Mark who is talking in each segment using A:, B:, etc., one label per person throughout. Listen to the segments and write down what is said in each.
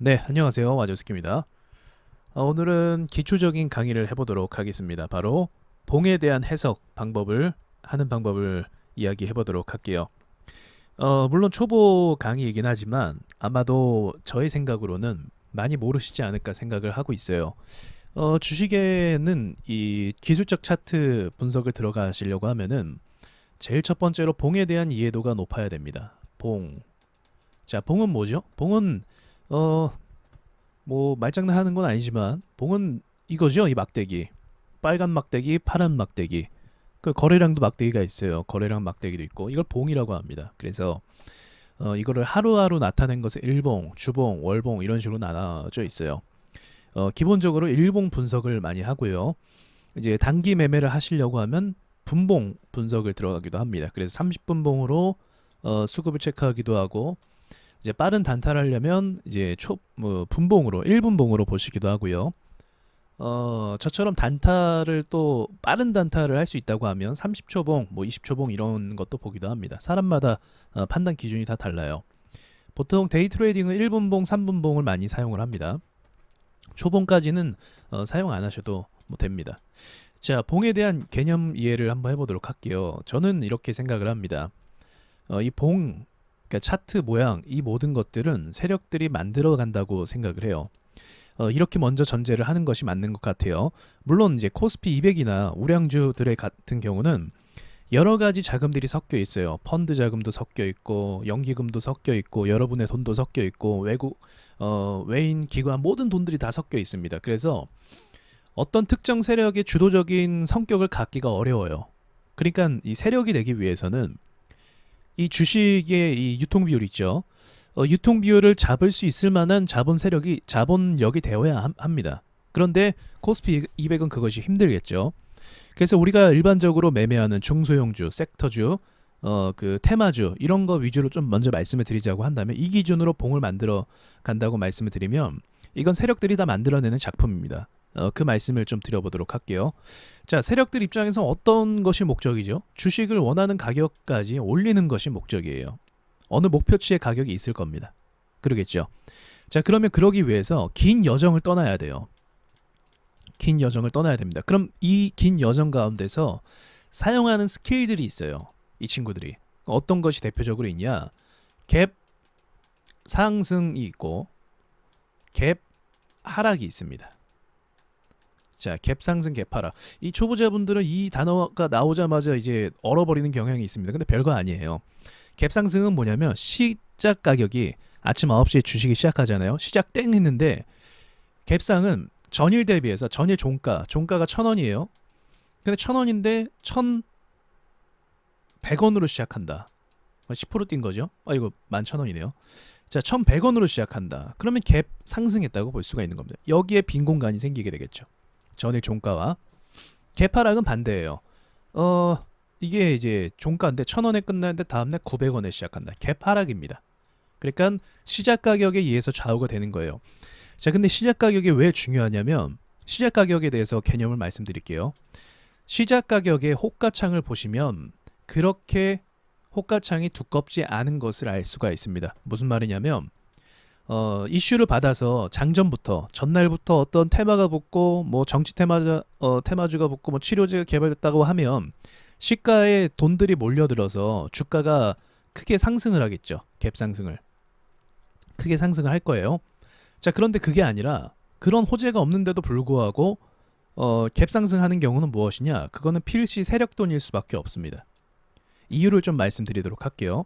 A: 네, 안녕하세요. 와조스키입니다. 오늘은 기초적인 강의를 해보도록 하겠습니다. 바로 봉에 대한 해석 하는 방법을 이야기해 보도록 할게요. 물론 초보 강의이긴 하지만 아마도 저의 생각으로는 많이 모르시지 않을까 생각을 하고 있어요. 주식에는 이 기술적 차트 분석을 들어가시려고 하면은 제일 첫 번째로 봉에 대한 이해도가 높아야 됩니다. 봉. 자, 봉은 뭐죠? 봉은 어, 뭐 말장난하는 건 아니지만 봉은 이거죠. 이 막대기. 빨간 막대기, 파란 막대기. 그 거래량도 막대기가 있어요. 거래량 막대기도 있고 이걸 봉이라고 합니다. 그래서 이거를 하루하루 나타낸 것을 일봉, 주봉, 월봉 이런 식으로 나눠져 있어요. 기본적으로 일봉 분석을 많이 하고요. 이제 단기 매매를 하시려고 하면 분봉 분석을 들어가기도 합니다. 그래서 30분봉으로 수급을 체크하기도 하고 이제 빠른 단타를 하려면 이제 분봉으로 1분봉으로 보시기도 하고요. 저처럼 단타를 또 빠른 단타를 할 수 있다고 하면 30초봉, 뭐 20초봉 이런 것도 보기도 합니다. 사람마다 판단 기준이 다 달라요. 보통 데이 트레이딩은 1분봉, 3분봉을 많이 사용을 합니다. 초봉까지는 사용 안 하셔도 뭐 됩니다. 자, 봉에 대한 개념 이해를 한번 해보도록 할게요. 저는 이렇게 생각을 합니다. 이 봉, 그러니까 차트 모양 이 모든 것들은 세력들이 만들어 간다고 생각을 해요. 이렇게 먼저 전제를 하는 것이 맞는 것 같아요. 물론 이제 코스피 200이나 우량주들의 같은 경우는 여러 가지 자금들이 섞여 있어요. 펀드 자금도 섞여 있고 연기금도 섞여 있고 여러분의 돈도 섞여 있고 외인 기관 모든 돈들이 다 섞여 있습니다. 그래서 어떤 특정 세력의 주도적인 성격을 갖기가 어려워요. 그러니까 이 세력이 되기 위해서는 이 주식의 이 유통 비율 있죠. 유통 비율을 잡을 수 있을 만한 자본력이 되어야 합니다. 그런데 코스피 200은 그것이 힘들겠죠. 그래서 우리가 일반적으로 매매하는 중소형주, 섹터주, 그 테마주 이런 거 위주로 좀 먼저 말씀을 드리자고 한다면 이 기준으로 봉을 만들어 간다고 말씀을 드리면 이건 세력들이 다 만들어내는 작품입니다. 그 말씀을 좀 드려보도록 할게요. 자, 세력들 입장에서 어떤 것이 목적이죠? 주식을 원하는 가격까지 올리는 것이 목적이에요. 어느 목표치의 가격이 있을 겁니다. 그러겠죠. 자, 그러면 그러기 위해서 긴 여정을 떠나야 돼요. 긴 여정을 떠나야 됩니다. 그럼 이 긴 여정 가운데서 사용하는 스킬들이 있어요. 이 친구들이. 어떤 것이 대표적으로 있냐? 갭 상승이 있고 갭 하락이 있습니다. 자, 갭 상승, 갭 하락. 이 초보자분들은 이 단어가 나오자마자 이제 얼어버리는 경향이 있습니다. 근데 별거 아니에요. 갭 상승은 뭐냐면 시작 가격이 아침 9시에 주식이 시작하잖아요. 시작 땡 했는데 갭상은 전일 대비해서 전일 종가가 1,000원이에요. 근데 1,000원인데 1,100원으로 시작한다. 10%뛴 거죠. 이거 11,000원이네요. 자, 1,100원으로 시작한다. 그러면 갭 상승했다고 볼 수가 있는 겁니다. 여기에 빈 공간이 생기게 되겠죠. 전일 종가와 갭 하락은 반대예요. 이게 이제 종가인데 1,000원에 끝나는데 다음날 900원에 시작한다. 갭 하락입니다. 그러니까 시작 가격에 의해서 좌우가 되는 거예요. 자, 근데 시작 가격이 왜 중요하냐면 시작 가격에 대해서 개념을 말씀드릴게요. 시작 가격의 호가창을 보시면 그렇게 호가창이 두껍지 않은 것을 알 수가 있습니다. 무슨 말이냐면 이슈를 받아서 장전부터 전날부터 어떤 테마가 붙고 뭐 정치 테마주가 붙고 뭐 치료제가 개발됐다고 하면 시가에 돈들이 몰려들어서 주가가 크게 상승을 하겠죠. 갭 상승을 크게 상승을 할 거예요. 자, 그런데 그게 아니라 그런 호재가 없는데도 불구하고 갭 상승하는 경우는 무엇이냐? 그거는 필시 세력돈일 수밖에 없습니다. 이유를 좀 말씀드리도록 할게요.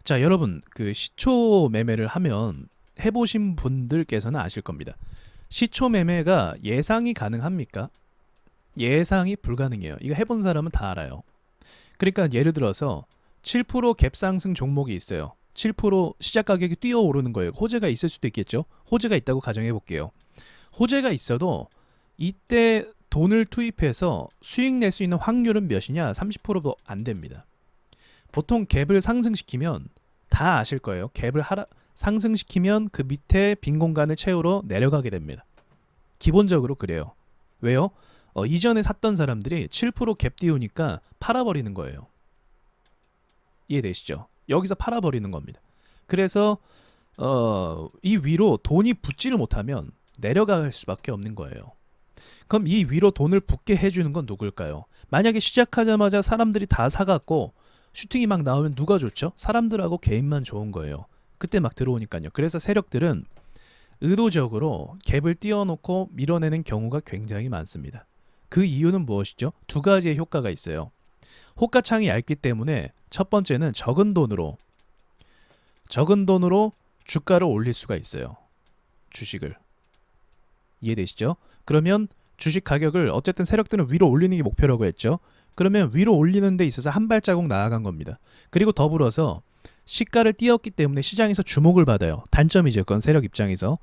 A: 자, 여러분 그 시초 매매를 하면 해보신 분들께서는 아실 겁니다. 시초 매매가 예상이 가능합니까? 예상이 불가능해요. 이거 해본 사람은 다 알아요. 그러니까 예를 들어서 7% 갭상승 종목이 있어요. 7% 시작 가격이 뛰어오르는 거예요. 호재가 있을 수도 있겠죠. 호재가 있다고 가정해 볼게요. 호재가 있어도 이때 돈을 투입해서 수익 낼 수 있는 확률은 몇이냐? 30%도 안 됩니다. 보통 갭을 상승시키면 다 아실 거예요. 갭을 상승시키면 그 밑에 빈 공간을 채우러 내려가게 됩니다. 기본적으로 그래요. 왜요? 이전에 샀던 사람들이 7%갭 띄우니까 팔아버리는 거예요. 이해되시죠? 여기서 팔아버리는 겁니다. 그래서 이 위로 돈이 붙지를 못하면 내려갈 수밖에 없는 거예요. 그럼 이 위로 돈을 붙게 해주는 건 누굴까요? 만약에 시작하자마자 사람들이 다 사갖고 슈팅이 막 나오면 누가 좋죠? 사람들하고 개인만 좋은 거예요. 그때 막 들어오니까요. 그래서 세력들은 의도적으로 갭을 띄워놓고 밀어내는 경우가 굉장히 많습니다. 그 이유는 무엇이죠? 두 가지의 효과가 있어요. 호가창이 얇기 때문에 첫 번째는 적은 돈으로 주가를 올릴 수가 있어요. 주식을. 이해되시죠? 그러면 주식 가격을 어쨌든 세력들은 위로 올리는 게 목표라고 했죠. 그러면 위로 올리는 데 있어서 한 발자국 나아간 겁니다. 그리고 더불어서 시가를 띄웠기 때문에 시장에서 주목을 받아요. 단점이죠. 그건 세력 입장에서.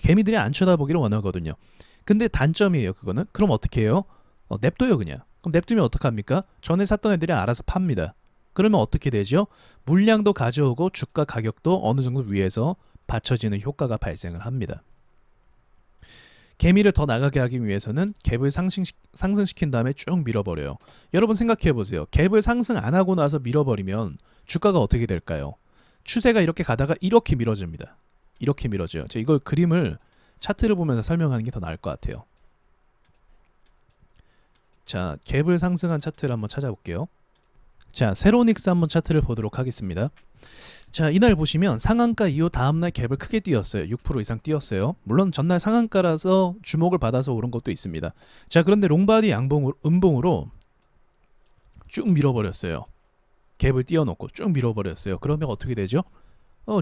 A: 개미들이 안 쳐다보기를 원하거든요. 근데 단점이에요. 그거는. 그럼 어떻게 해요? 냅둬요 그냥. 그럼 냅두면 어떡합니까? 전에 샀던 애들이 알아서 팝니다. 그러면 어떻게 되죠? 물량도 가져오고 주가 가격도 어느 정도 위에서 받쳐지는 효과가 발생을 합니다. 개미를 더 나가게 하기 위해서는 갭을 상승시킨 다음에 쭉 밀어버려요. 여러분 생각해보세요. 갭을 상승 안 하고 나서 밀어버리면 주가가 어떻게 될까요? 추세가 이렇게 가다가 이렇게 밀어집니다. 이렇게 밀어져요. 제가 이걸 그림을 차트를 보면서 설명하는 게 더 나을 것 같아요. 자, 갭을 상승한 차트를 한번 찾아볼게요. 자, 세로닉스 한번 차트를 보도록 하겠습니다. 자, 이날 보시면 상한가 이후 다음날 갭을 크게 띄었어요. 6% 이상 띄었어요. 물론 전날 상한가라서 주목을 받아서 오른 것도 있습니다. 자, 그런데 롱바디 음봉으로 쭉 밀어버렸어요. 갭을 띄워놓고 쭉 밀어버렸어요. 그러면 어떻게 되죠?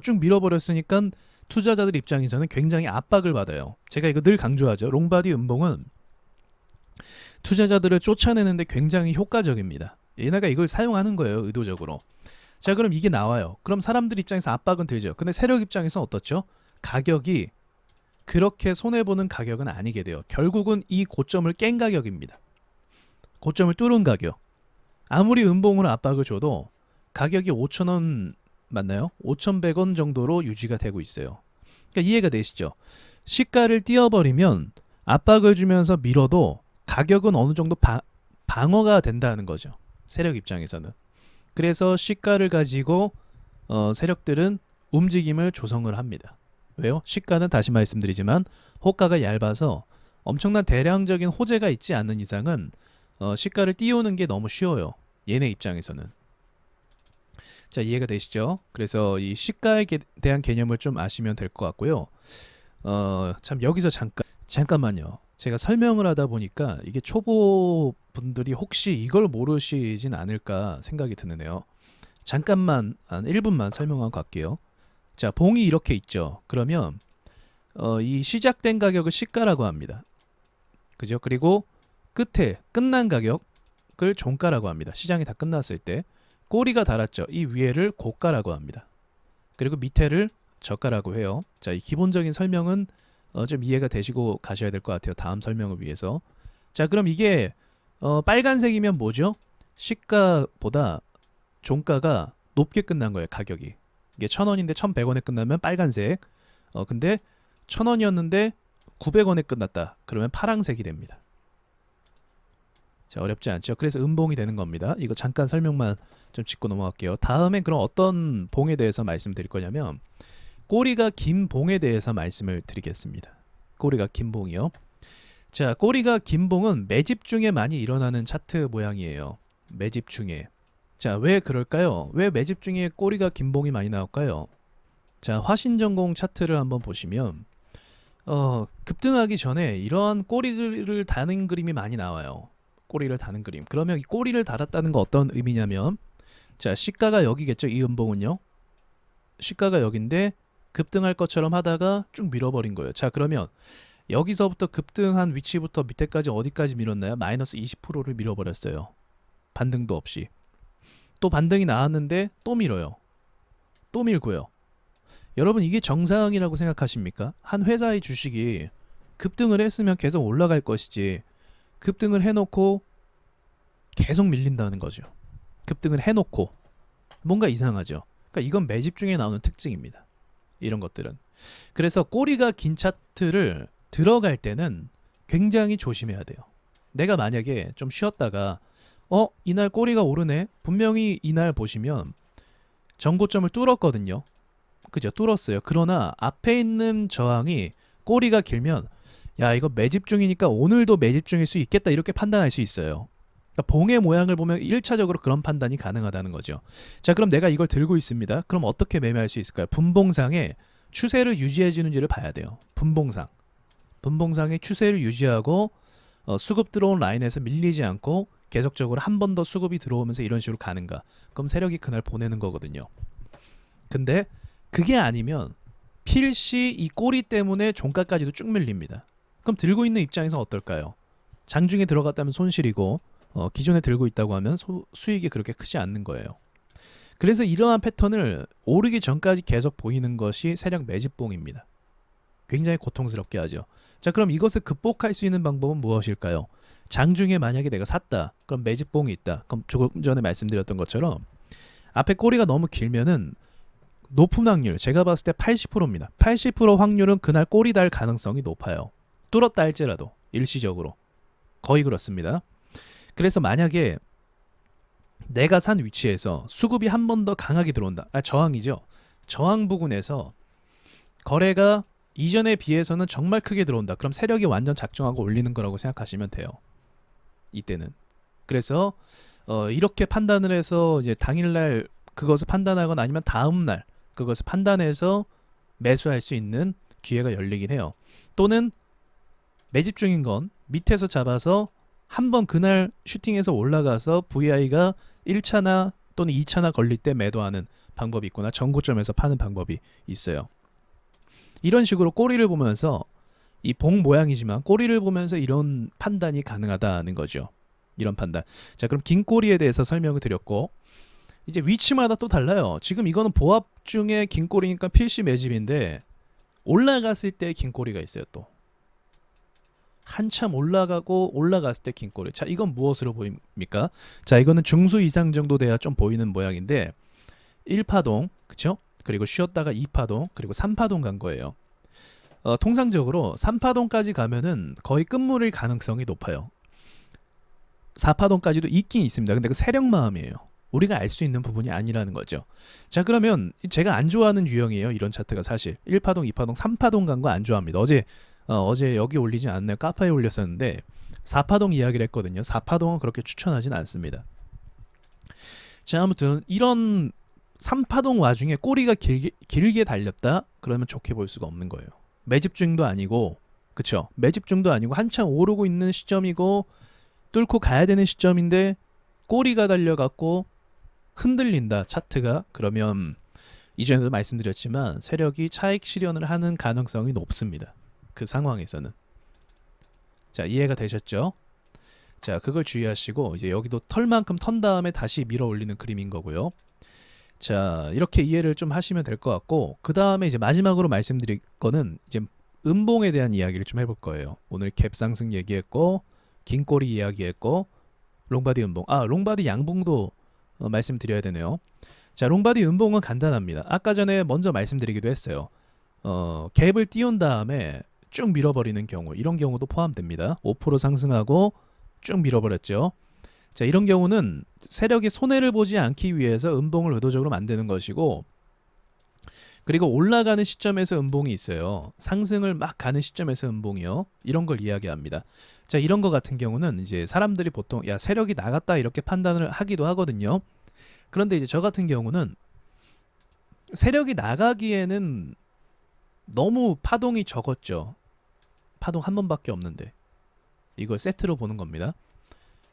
A: 쭉 밀어버렸으니까 투자자들 입장에서는 굉장히 압박을 받아요. 제가 이거 늘 강조하죠. 롱바디 음봉은 투자자들을 쫓아내는데 굉장히 효과적입니다. 얘네가 이걸 사용하는 거예요. 의도적으로. 자, 그럼 이게 나와요. 그럼 사람들 입장에서 압박은 들죠. 근데 세력 입장에서 어떻죠? 가격이 그렇게 손해보는 가격은 아니게 돼요. 결국은 이 고점을 깬 가격입니다. 고점을 뚫은 가격. 아무리 음봉으로 압박을 줘도 가격이 5,000원 맞나요? 5,100원 정도로 유지가 되고 있어요. 그러니까 이해가 되시죠? 시가를 띄워버리면 압박을 주면서 밀어도 가격은 어느 정도 방어가 된다는 거죠. 세력 입장에서는. 그래서 시가를 가지고 세력들은 움직임을 조성을 합니다. 왜요? 시가는 다시 말씀드리지만 호가가 얇아서 엄청난 대량적인 호재가 있지 않는 이상은 시가를 띄우는 게 너무 쉬워요. 얘네 입장에서는. 자, 이해가 되시죠? 그래서 이 시가에 대한 개념을 좀 아시면 될 것 같고요. 참 여기서 잠깐만요. 제가 설명을 하다 보니까 이게 초보 분들이 혹시 이걸 모르시진 않을까 생각이 드네요. 잠깐만 한 1분만 설명하고 갈게요. 자, 봉이 이렇게 있죠. 그러면 이 시작된 가격을 시가라고 합니다. 그죠? 그리고 끝에 끝난 가격을 종가라고 합니다. 시장이 다 끝났을 때 꼬리가 달았죠. 이 위에를 고가라고 합니다. 그리고 밑에를 저가라고 해요. 자, 이 기본적인 설명은 좀 이해가 되시고 가셔야 될 것 같아요. 다음 설명을 위해서. 자, 그럼 이게 빨간색이면 뭐죠? 시가보다 종가가 높게 끝난 거예요. 가격이. 이게 1,000원인데 1,100원에 끝나면 빨간색. 근데 1,000원이었는데 900원에 끝났다. 그러면 파란색이 됩니다. 자, 어렵지 않죠? 그래서 음봉이 되는 겁니다. 이거 잠깐 설명만 좀 짚고 넘어갈게요. 다음엔 그럼 어떤 봉에 대해서 말씀드릴 거냐면 꼬리가 긴 봉에 대해서 말씀을 드리겠습니다. 꼬리가 긴 봉이요. 자, 꼬리가 긴 봉은 매집 중에 많이 일어나는 차트 모양이에요. 매집 중에. 자, 왜 그럴까요? 왜 매집 중에 꼬리가 긴 봉이 많이 나올까요? 자, 화신전공 차트를 한번 보시면 급등하기 전에 이러한 꼬리를 다는 그림이 많이 나와요. 꼬리를 다는 그림. 그러면 이 꼬리를 달았다는 거 어떤 의미냐면 자, 시가가 여기겠죠. 이 음봉은요. 시가가 여긴데 급등할 것처럼 하다가 쭉 밀어버린 거예요. 자, 그러면 여기서부터 급등한 위치부터 밑에까지 어디까지 밀었나요? 마이너스 20%를 밀어버렸어요. 반등도 없이. 또 반등이 나왔는데 또 밀어요. 또 밀고요. 여러분 이게 정상이라고 생각하십니까? 한 회사의 주식이 급등을 했으면 계속 올라갈 것이지 급등을 해놓고 계속 밀린다는 거죠. 급등을 해놓고 뭔가 이상하죠. 그러니까 이건 매집 중에 나오는 특징입니다. 이런 것들은. 그래서 꼬리가 긴 차트를 들어갈 때는 굉장히 조심해야 돼요. 내가 만약에 좀 쉬었다가 이날 꼬리가 오르네. 분명히 이날 보시면 전고점을 뚫었거든요. 그죠? 뚫었어요. 그러나 앞에 있는 저항이 꼬리가 길면 야 이거 매집 중이니까 오늘도 매집 중일 수 있겠다 이렇게 판단할 수 있어요. 그러니까 봉의 모양을 보면 1차적으로 그런 판단이 가능하다는 거죠. 자 그럼 내가 이걸 들고 있습니다. 그럼 어떻게 매매할 수 있을까요? 분봉상에 추세를 유지해 주는지를 봐야 돼요. 분봉상의 추세를 유지하고 수급 들어온 라인에서 밀리지 않고 계속적으로 한 번 더 수급이 들어오면서 이런 식으로 가는가. 그럼 세력이 그날 보내는 거거든요. 근데 그게 아니면 필시 이 꼬리 때문에 종가까지도 쭉 밀립니다. 그럼 들고 있는 입장에서 어떨까요? 장중에 들어갔다면 손실이고 기존에 들고 있다고 하면 수익이 그렇게 크지 않는 거예요. 그래서 이러한 패턴을 오르기 전까지 계속 보이는 것이 세력 매집봉입니다. 굉장히 고통스럽게 하죠. 자 그럼 이것을 극복할 수 있는 방법은 무엇일까요? 장중에 만약에 내가 샀다. 그럼 매집봉이 있다. 그럼 조금 전에 말씀드렸던 것처럼 앞에 꼬리가 너무 길면은 높은 확률, 제가 봤을 때 80%입니다. 80% 확률은 그날 꼬리 달 가능성이 높아요. 뚫었다 할지라도 일시적으로 거의 그렇습니다. 그래서 만약에 내가 산 위치에서 수급이 한 번 더 강하게 들어온다. 저항이죠. 저항 부근에서 거래가 이전에 비해서는 정말 크게 들어온다. 그럼 세력이 완전 작정하고 올리는 거라고 생각하시면 돼요. 이때는. 그래서 이렇게 판단을 해서 이제 당일날 그것을 판단하거나 아니면 다음날 그것을 판단해서 매수할 수 있는 기회가 열리긴 해요. 또는 매집 중인 건 밑에서 잡아서 한번 그날 슈팅해서 올라가서 VI가 1차나 또는 2차나 걸릴 때 매도하는 방법이 있거나 전고점에서 파는 방법이 있어요. 이런 식으로 꼬리를 보면서 이 봉 모양이지만 꼬리를 보면서 이런 판단이 가능하다는 거죠. 이런 판단. 자 그럼 긴 꼬리에 대해서 설명을 드렸고 이제 위치마다 또 달라요. 지금 이거는 보합 중에 긴 꼬리니까 필시 매집인데 올라갔을 때 긴 꼬리가 있어요. 또 한참 올라가고 올라갔을 때 긴 꼬리. 자 이건 무엇으로 보입니까? 자 이거는 중수 이상 정도 돼야 좀 보이는 모양인데 1파동 그쵸? 그리고 쉬었다가 2파동 그리고 3파동 간 거예요. 통상적으로 3파동까지 가면은 거의 끝물일 가능성이 높아요. 4파동까지도 있긴 있습니다. 근데 그 세력 마음이에요. 우리가 알 수 있는 부분이 아니라는 거죠. 자 그러면 제가 안 좋아하는 유형이에요. 이런 차트가 사실 1파동, 2파동, 3파동 간 거 안 좋아합니다. 어제 여기 올리지 않나요? 카파에 올렸었는데 4파동 이야기를 했거든요. 4파동은 그렇게 추천하진 않습니다. 자 아무튼 이런 3파동 와중에 꼬리가 길게 달렸다? 그러면 좋게 볼 수가 없는 거예요. 매집중도 아니고 그쵸? 매집중도 아니고 한참 오르고 있는 시점이고 뚫고 가야 되는 시점인데 꼬리가 달려갖고 흔들린다 차트가. 그러면 이전에도 말씀드렸지만 세력이 차익 실현을 하는 가능성이 높습니다. 그 상황에서는. 자 이해가 되셨죠? 자 그걸 주의하시고 이제 여기도 털만큼 턴 다음에 다시 밀어 올리는 그림인 거고요. 자 이렇게 이해를 좀 하시면 될 것 같고 그 다음에 이제 마지막으로 말씀드릴 거는 이제 음봉에 대한 이야기를 좀 해볼 거예요. 오늘 갭 상승 얘기했고 긴 꼬리 이야기했고 롱바디 음봉 롱바디 양봉도 말씀드려야 되네요. 자 롱바디 음봉은 간단합니다. 아까 전에 먼저 말씀드리기도 했어요. 갭을 띄운 다음에 쭉 밀어버리는 경우 이런 경우도 포함됩니다. 5% 상승하고 쭉 밀어버렸죠. 자 이런 경우는 세력이 손해를 보지 않기 위해서 음봉을 의도적으로 만드는 것이고 그리고 올라가는 시점에서 음봉이 있어요. 상승을 막 가는 시점에서 음봉이요. 이런 걸 이야기합니다. 자 이런 거 같은 경우는 이제 사람들이 보통 야 세력이 나갔다 이렇게 판단을 하기도 하거든요. 그런데 이제 저 같은 경우는 세력이 나가기에는 너무 파동이 적었죠. 파동 한 번밖에 없는데 이걸 세트로 보는 겁니다.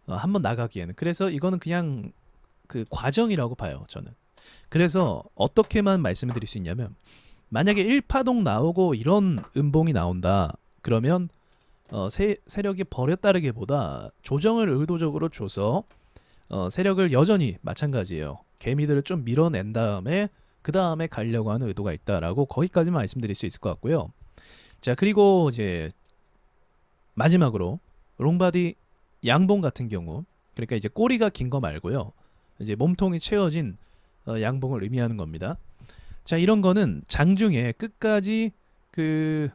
A: 한 번 나가기에는. 그래서 이거는 그냥 그 과정이라고 봐요 저는. 그래서 어떻게만 말씀을 드릴 수 있냐면 만약에 1파동 나오고 이런 음봉이 나온다 그러면 세력이 버렸다르기보다 조정을 의도적으로 줘서 세력을 여전히 마찬가지예요. 개미들을 좀 밀어낸 다음에 그 다음에 가려고 하는 의도가 있다라고 거기까지만 말씀드릴 수 있을 것 같고요. 자 그리고 이제 마지막으로 롱바디 양봉 같은 경우 그러니까 이제 꼬리가 긴 거 말고요. 이제 몸통이 채워진 양봉을 의미하는 겁니다. 자 이런 거는 장중에 끝까지 그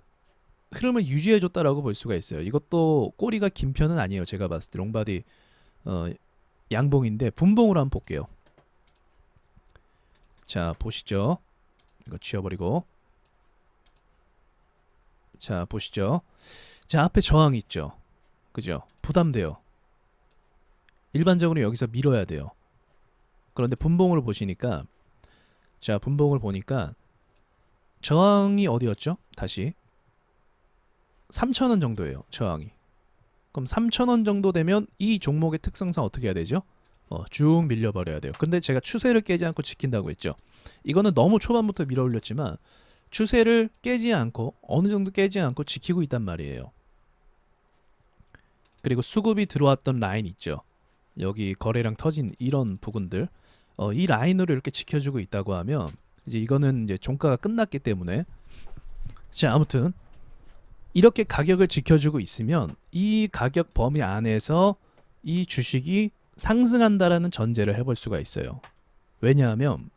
A: 흐름을 유지해줬다라고 볼 수가 있어요. 이것도 꼬리가 긴 편은 아니에요. 제가 봤을 때 롱바디 양봉인데 분봉으로 한번 볼게요. 자 보시죠. 이거 지워버리고. 자, 보시죠. 자, 앞에 저항이 있죠. 그죠? 부담돼요. 일반적으로 여기서 밀어야 돼요. 그런데 분봉을 보시니까, 자, 분봉을 보니까 저항이 어디였죠? 다시 3,000원 정도예요. 저항이. 그럼 3,000원 정도 되면 이 종목의 특성상 어떻게 해야 되죠? 쭉 밀려버려야 돼요. 근데 제가 추세를 깨지 않고 지킨다고 했죠. 이거는 너무 초반부터 밀어 올렸지만 추세를 깨지 않고 어느 정도 깨지 않고 지키고 있단 말이에요. 그리고 수급이 들어왔던 라인 있죠. 여기 거래량 터진 이런 부분들, 이 라인으로 이렇게 지켜주고 있다고 하면 이제 이거는 이제 종가가 끝났기 때문에, 자, 아무튼 이렇게 가격을 지켜주고 있으면 이 가격 범위 안에서 이 주식이 상승한다라는 전제를 해볼 수가 있어요. 왜냐하면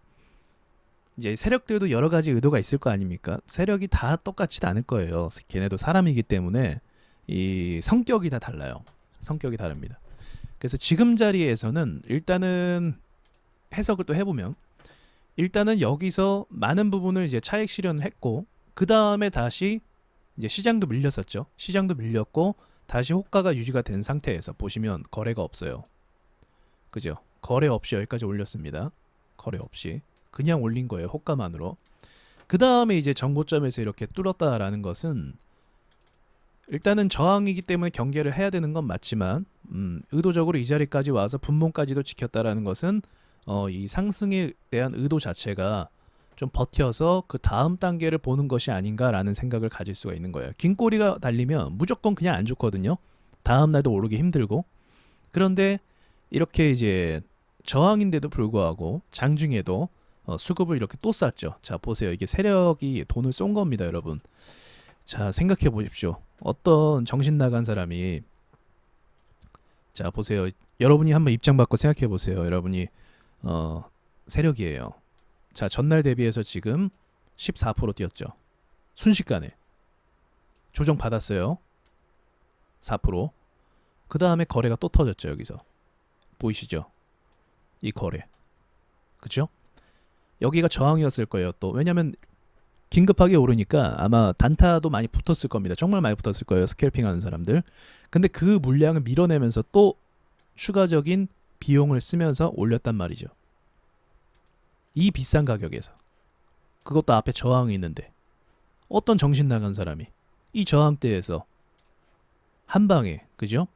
A: 이제 세력들도 여러 가지 의도가 있을 거 아닙니까? 세력이 다 똑같지도 않을 거예요. 걔네도 사람이기 때문에 이 성격이 다 달라요. 성격이 다릅니다. 그래서 지금 자리에서는 일단은 해석을 또 해보면, 일단은 여기서 많은 부분을 이제 차익 실현을 했고, 그 다음에 다시 이제 시장도 밀렸었죠. 시장도 밀렸고 다시 호가가 유지가 된 상태에서 보시면 거래가 없어요. 그죠? 거래 없이 여기까지 올렸습니다. 거래 없이 그냥 올린 거예요. 호가만으로. 그 다음에 이제 전고점에서 이렇게 뚫었다라는 것은 일단은 저항이기 때문에 경계를 해야 되는 건 맞지만, 의도적으로 이 자리까지 와서 분봉까지도 지켰다라는 것은 이 상승에 대한 의도 자체가 좀 버텨서 그 다음 단계를 보는 것이 아닌가라는 생각을 가질 수가 있는 거예요. 긴 꼬리가 달리면 무조건 그냥 안 좋거든요. 다음 날도 오르기 힘들고. 그런데 이렇게 이제 저항인데도 불구하고 장중에도 수급을 이렇게 또 쌌죠. 자, 보세요. 이게 세력이 돈을 쏜 겁니다, 여러분. 자, 생각해 보십시오. 어떤 정신 나간 사람이, 자, 보세요. 여러분이 한번 입장 바꿔 생각해 보세요. 여러분이 세력이에요. 자, 전날 대비해서 지금 14% 뛰었죠. 순식간에 조정 받았어요. 4%. 그 다음에 거래가 또 터졌죠. 여기서 보이시죠? 이 거래. 그죠? 여기가 저항이었을 거예요. 또 왜냐면 긴급하게 오르니까 아마 단타도 많이 붙었을 겁니다. 정말 많이 붙었을 거예요. 스캘핑 하는 사람들. 근데 그 물량을 밀어내면서 또 추가적인 비용을 쓰면서 올렸단 말이죠. 이 비싼 가격에서. 그것도 앞에 저항이 있는데 어떤 정신 나간 사람이 이 저항대에서 한 방에, 그죠?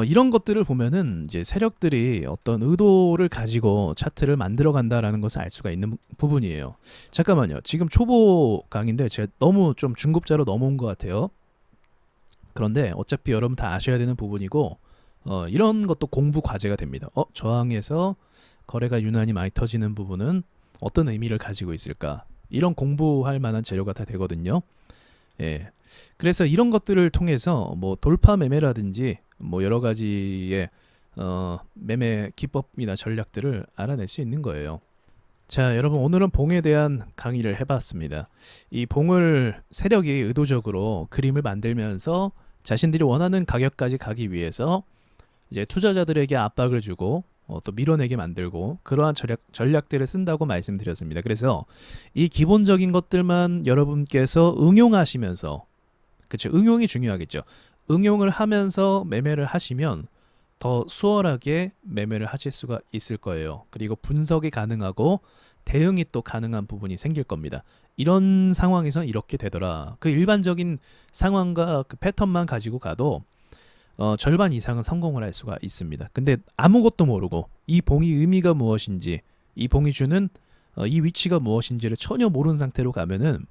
A: 이런 것들을 보면은 이제 세력들이 어떤 의도를 가지고 차트를 만들어 간다라는 것을 알 수가 있는 부분이에요. 잠깐만요. 지금 초보 강의인데 제가 너무 좀 중급자로 넘어온 것 같아요. 그런데 어차피 여러분 다 아셔야 되는 부분이고, 이런 것도 공부 과제가 됩니다. 저항에서 거래가 유난히 많이 터지는 부분은 어떤 의미를 가지고 있을까? 이런 공부할 만한 재료가 다 되거든요. 예. 그래서 이런 것들을 통해서 뭐 돌파 매매라든지 뭐 여러 가지의 매매 기법이나 전략들을 알아낼 수 있는 거예요. 자, 여러분, 오늘은 봉에 대한 강의를 해봤습니다. 이 봉을 세력이 의도적으로 그림을 만들면서 자신들이 원하는 가격까지 가기 위해서 이제 투자자들에게 압박을 주고 또 밀어내게 만들고 그러한 전략들을 쓴다고 말씀드렸습니다. 그래서 이 기본적인 것들만 여러분께서 응용하시면서, 그렇죠? 응용이 중요하겠죠. 응용을 하면서 매매를 하시면 더 수월하게 매매를 하실 수가 있을 거예요. 그리고 분석이 가능하고 대응이 또 가능한 부분이 생길 겁니다. 이런 상황에서 이렇게 되더라. 그 일반적인 상황과 그 패턴만 가지고 가도 절반 이상은 성공을 할 수가 있습니다. 근데 아무것도 모르고 이 봉이 의미가 무엇인지, 이 봉이 주는 이 위치가 무엇인지를 전혀 모르는 상태로 가면은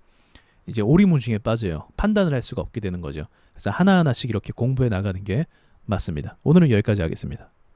A: 이제 오리무중에 빠져요. 판단을 할 수가 없게 되는 거죠. 그래서 하나하나씩 이렇게 공부해 나가는 게 맞습니다. 오늘은 여기까지 하겠습니다.